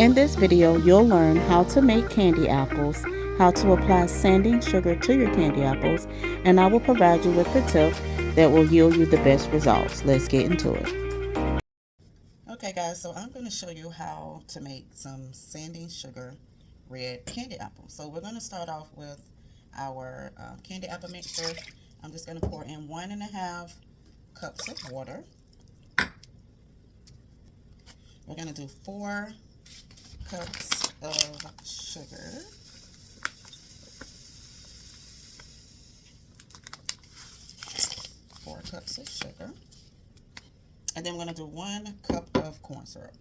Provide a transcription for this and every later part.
In this video, you'll learn how to make candy apples, how to apply sanding sugar to your candy apples, and I will provide you with the tip that will yield you the best results. Let's get into it. Okay guys, so I'm going to show you how to make some sanding sugar red candy apples. So we're going to start off with our candy apple mixture. I'm just going to pour in 1.5 cups of water. We're going to do 4 cups of sugar. 4 cups of sugar. And then we're going to do 1 cup of corn syrup.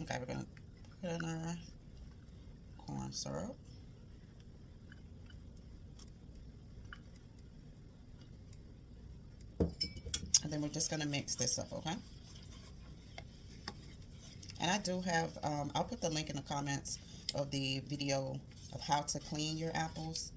Okay, we're going to put in our corn syrup. And then we're just going to mix this up, okay? And I do have, I'll put the link in the comments of the video of how to clean your apples,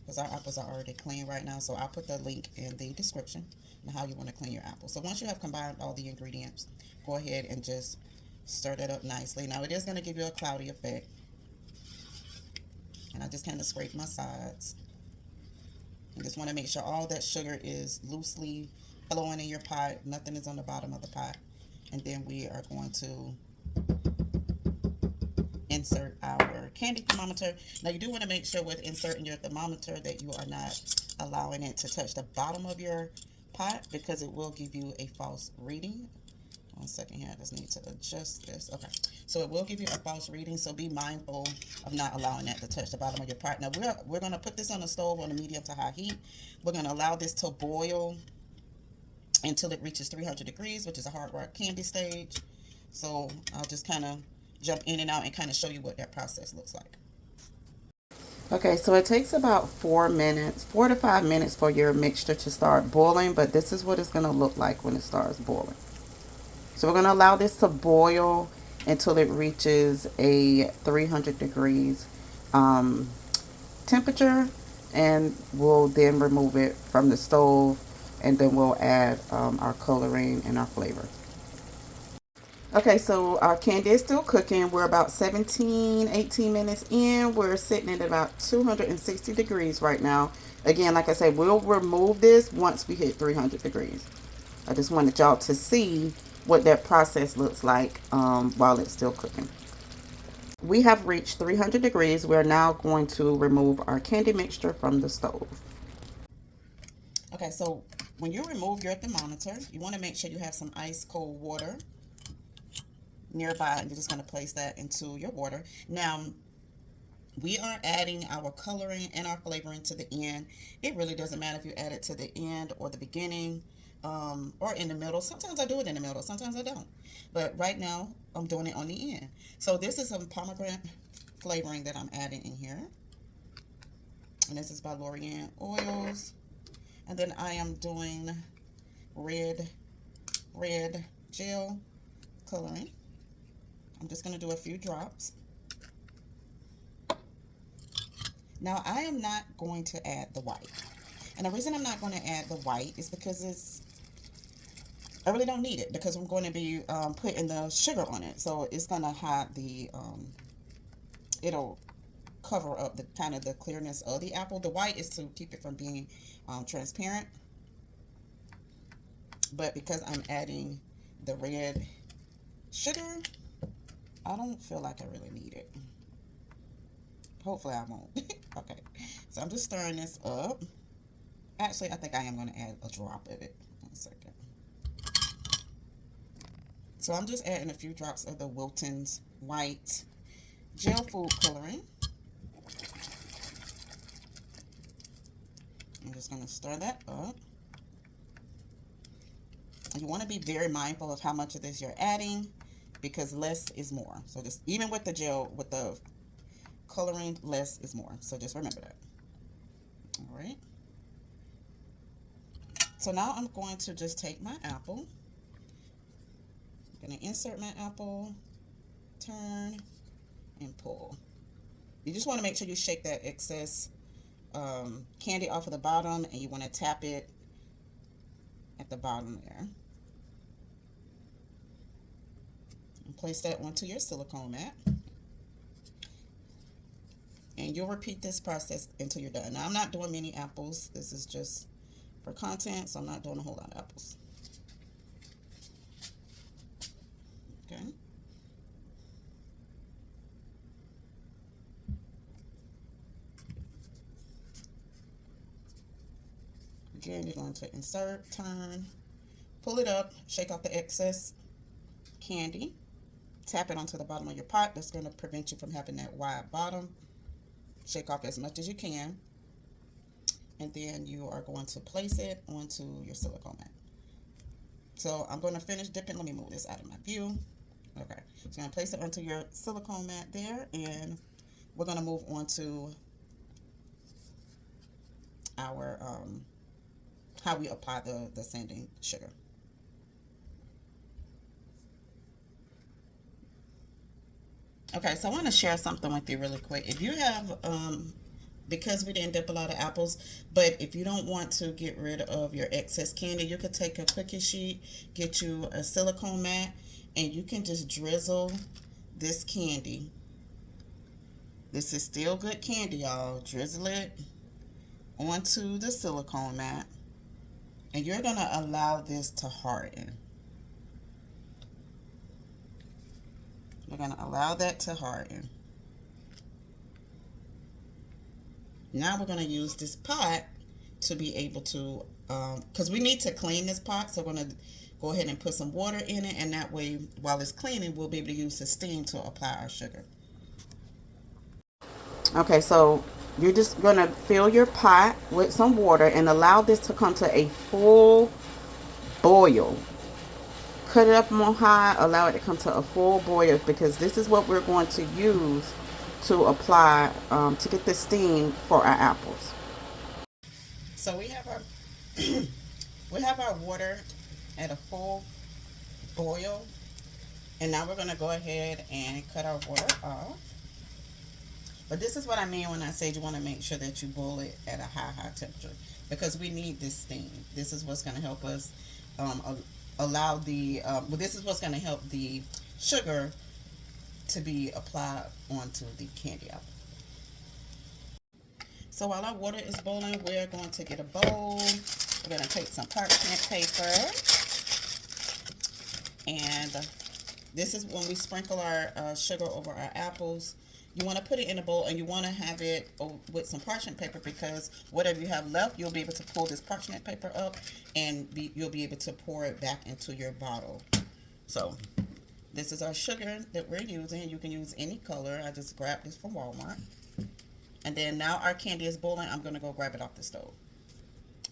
because our apples are already clean right now. So I'll put the link in the description on how you want to clean your apples. So once you have combined all the ingredients, go ahead and just stir that up nicely. Now it is going to give you a cloudy effect. And I just kind of scrape my sides. You just want to make sure all that sugar is loosely flowing in your pot. Nothing is on the bottom of the pot. And then we are going to insert our candy thermometer. Now you do want to make sure with inserting your thermometer that you are not allowing it to touch the bottom of your pot, because it will give you a false reading. 1 second here, I just need to adjust this. Okay, so it will give you a false reading, so be mindful of not allowing that to touch the bottom of your pot. Now we're going to put this on the stove on a medium to high heat. We're going to allow this to boil until it reaches 300 degrees, which is a hard rock candy stage. So I'll just kind of jump in and out and kind of show you what that process looks like. Okay, so it takes about 4 minutes, 4 to 5 minutes for your mixture to start boiling, but this is what it's going to look like when it starts boiling. So we're going to allow this to boil until it reaches a 300 degrees temperature, and we'll then remove it from the stove, and then we'll add our coloring and our flavor. Okay, so our candy is still cooking. We're about 18 minutes in. We're sitting at about 260 degrees right now. Again, like I said, we'll remove this once we hit 300 degrees. I just wanted y'all to see what that process looks like while it's still cooking. We have reached 300 degrees. We're now going to remove our candy mixture from the stove. Okay, so when you remove your thermometer, you want to make sure you have some ice cold water nearby, and you're just going to place that into your water. Now, we are adding our coloring and our flavoring to the end. It really doesn't matter if you add it to the end or the beginning or in the middle. Sometimes I do it in the middle, sometimes I don't. But right now, I'm doing it on the end. So this is some pomegranate flavoring that I'm adding in here. And this is by L'Oreal Oils. And then I am doing red gel coloring. I'm just going to do a few drops. Now, I am not going to add the white. And the reason I'm not going to add the white is because I really don't need it, because I'm going to be putting the sugar on it. So it's going to hide the, it'll cover up the kind of the clearness of the apple. The white is to keep it from being transparent. But because I'm adding the red sugar, I don't feel like I really need it. Hopefully I won't. Okay, so I'm just stirring this up. Actually, I think I am going to add a drop of it. 1 second. So I'm just adding a few drops of the Wilton's white gel food coloring. I'm just going to stir that up. And you want to be very mindful of how much of this you're adding, because less is more. So just even with the gel, with the coloring, less is more. So just remember that. All right. So now I'm going to just take my apple. I'm going to insert my apple, turn, and pull. You just want to make sure you shake that excess candy off of the bottom, and you want to tap it at the bottom there. And place that onto your silicone mat. And you'll repeat this process until you're done. Now, I'm not doing many apples. This is just for content, so I'm not doing a whole lot of apples. Okay. Again, you're going to insert, turn, pull it up, shake off the excess candy, tap it onto the bottom of your pot. That's going to prevent you from having that wide bottom. Shake off as much as you can. And then you are going to place it onto your silicone mat. So I'm going to finish dipping. Let me move this out of my view. Okay, so I'm going to place it onto your silicone mat there, and we're going to move on to our how we apply the sanding sugar. Okay, so I want to share something with you really quick. If you have because we didn't dip a lot of apples, but if you don't want to get rid of your excess candy, you could take a cookie sheet, get you a silicone mat, and you can just drizzle this candy. This is still good candy, y'all. Drizzle it onto the silicone mat, and you're going to allow this to harden. You're going to allow that to harden. Now we're going to use this pot to be able to, because we need to clean this pot, so we're going to go ahead and put some water in it, and that way, while it's cleaning, we'll be able to use the steam to apply our sugar. Okay, so you're just going to fill your pot with some water and allow this to come to a full boil. Cut it up on high, allow it to come to a full boil, because this is what we're going to use to apply, to get the steam for our apples. So we have our we have our water at a full boil, and now we're going to go ahead and cut our water off. But this is what I mean when I say you want to make sure that you boil it at a high temperature, because we need this steam. This is what's going to help us allow the, well, this is what's going to help the sugar to be applied onto the candy apple. So while our water is boiling, we're going to get a bowl. We're going to take some parchment paper, and this is when we sprinkle our sugar over our apples. You want to put it in a bowl, and you want to have it with some parchment paper, because whatever you have left, you'll be able to pull this parchment paper up, and you'll be able to pour it back into your bottle. So this is our sugar that we're using. You can use any color. I just grabbed this from Walmart. And then now our candy is boiling. I'm going to go grab it off the stove.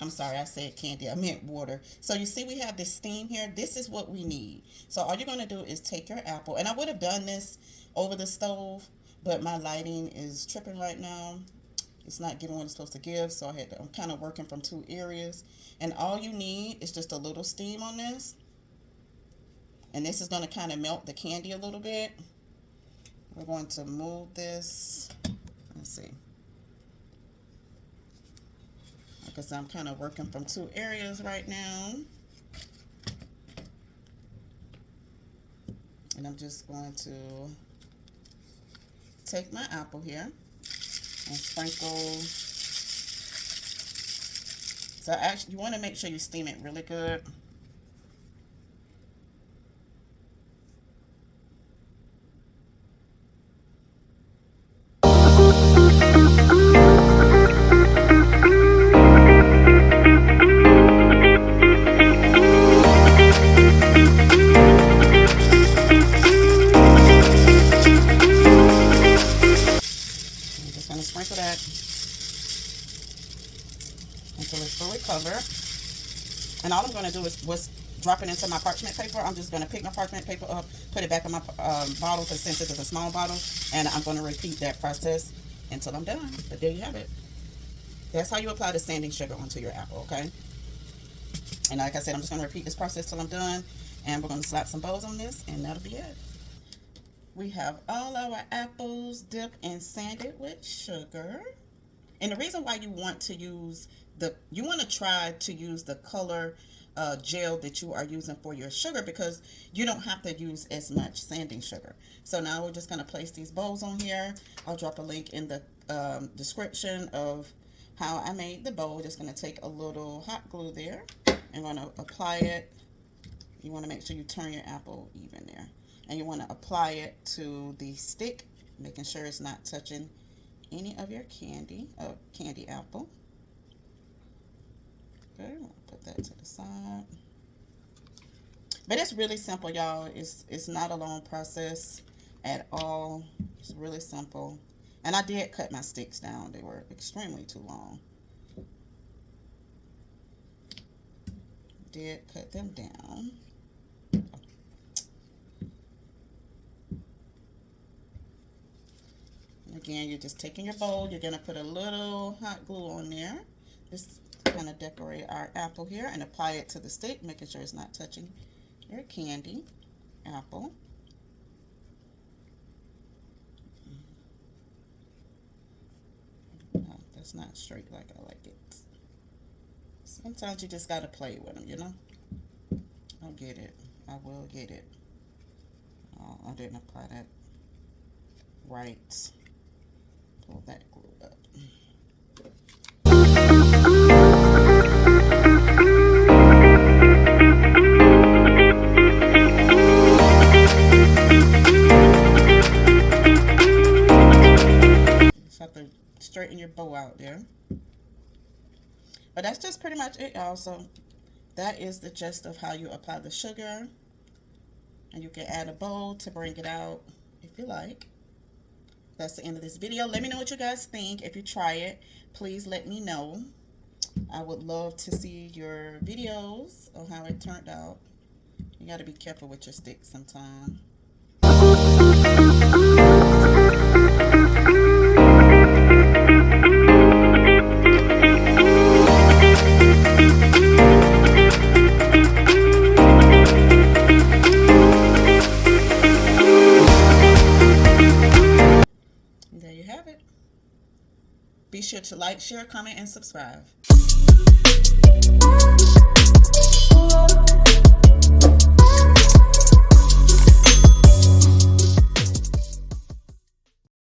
I'm sorry, I said candy. I meant water. So you see we have this steam here. This is what we need. So all you're going to do is take your apple. And I would have done this over the stove, but my lighting is tripping right now. It's not giving what it's supposed to give. So I'm kind of working from two areas. And all you need is just a little steam on this. And this is going to kind of melt the candy a little bit. We're going to move this. Let's see. Like I said, I'm kind of working from two areas right now. And I'm just going to take my apple here and sprinkle. So actually, you want to make sure you steam it really good. Sprinkle that until it's fully covered. And all I'm going to do is drop it into my parchment paper. I'm just going to pick my parchment paper up, put it back in my bottle, because since it is a small bottle, and I'm going to repeat that process until I'm done. But there you have it. That's how you apply the sanding sugar onto your apple, okay? And like I said, I'm just going to repeat this process till I'm done, and we're going to slap some bows on this, and that'll be it. We have all our apples dipped and sanded with sugar. And the reason why you want to use you want to try to use the color gel that you are using for your sugar, because you don't have to use as much sanding sugar. So now we're just going to place these bowls on here. I'll drop a link in the description of how I made the bowl. Just going to take a little hot glue there and going to apply it. You want to make sure you turn your apple even there. And you want to apply it to the stick, making sure it's not touching any of your candy apple. Okay, I'll put that to the side. But it's really simple, y'all. It's not a long process at all. It's really simple. And I did cut my sticks down. They were extremely too long. Did cut them down. Again, you're just taking your bowl. You're going to put a little hot glue on there. Just kind of decorate our apple here and apply it to the stick, making sure it's not touching your candy apple. No, that's not straight like I like it. Sometimes you just got to play with them, you know. I'll get it. I will get it. Oh, I didn't apply that right. Pull that glue up. Just have to straighten your bow out there. But that's just pretty much it, y'all. So that is the gist of how you apply the sugar. And you can add a bowl to bring it out if you like. That's the end of this video. Let me know what you guys think. If you try it, please let me know. I would love to see your videos on how it turned out. You got to be careful with your sticks sometimes. Be sure to like, share, comment, and subscribe.